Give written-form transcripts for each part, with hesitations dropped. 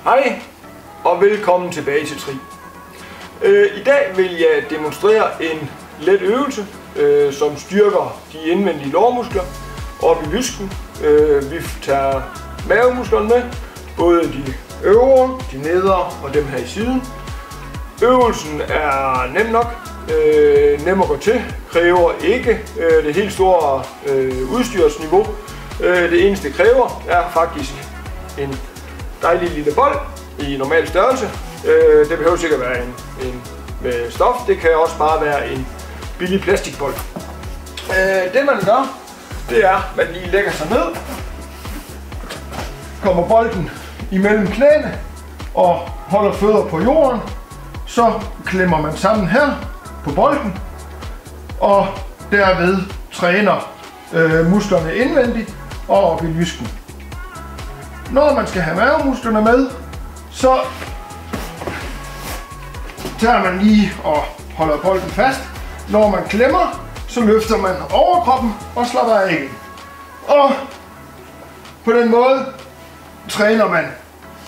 Hej og velkommen tilbage til Tri. I dag vil jeg demonstrere en let øvelse, som styrker de indvendige lårmuskler op i lysken. Vi tager mavemusklerne med, både de øvre, de nedre og dem her i siden. Øvelsen er nem nok, nem at gå til, kræver ikke det helt store udstyrsniveau. Det eneste det kræver er faktisk en dejlig lille bold i normal størrelse. Det behøver sikkert være en med stof, det kan også bare være en billig plastikbold. Det man gør, det er, at man lige lægger sig ned, kommer bolden imellem knæene og holder fødder på jorden. Så klemmer man sammen her på bolden, og derved træner musklerne indvendigt og op i lysken. Når man skal have mavemusklerne med, så tager man lige og holder bolden fast. Når man klemmer, så løfter man overkroppen og slapper af igen. Og på den måde træner man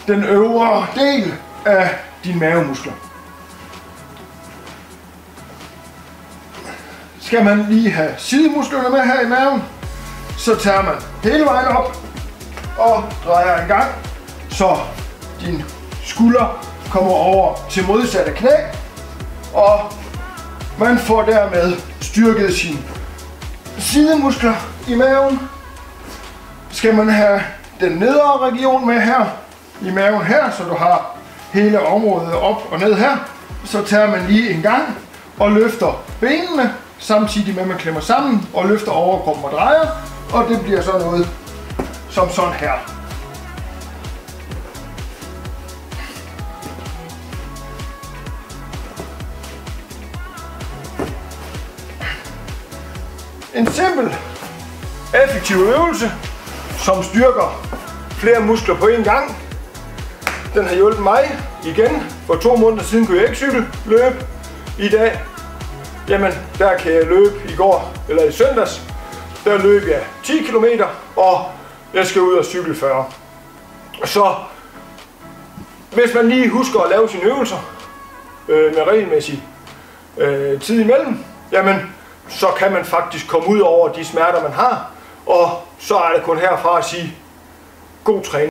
den øvre del af dine mavemuskler. Skal man lige have sidemusklerne med her i maven, så tager man hele vejen op og drejer en gang, så din skulder kommer over til modsatte knæ, og man får dermed styrket sine sidemuskler i maven. Skal man have den nedre region med her i maven her, så du har hele området op og ned her, så tager man lige en gang og løfter benene, samtidig med at man klemmer sammen og løfter overkroppen og drejer, og det bliver så noget som sådan her. En simpel, effektiv øvelse, som styrker flere muskler på en gang. Den har hjulpet mig igen. For 2 måneder siden kunne jeg ikke løbe. I dag, jamen der kan jeg løbe i går, eller i søndags. Der løb jeg 10 km, og jeg skal ud og cykle 40. Så hvis man lige husker at lave sine øvelser med regelmæssig tid imellem, jamen så kan man faktisk komme ud over de smerter man har, og så er det kun herfra at sige god træning.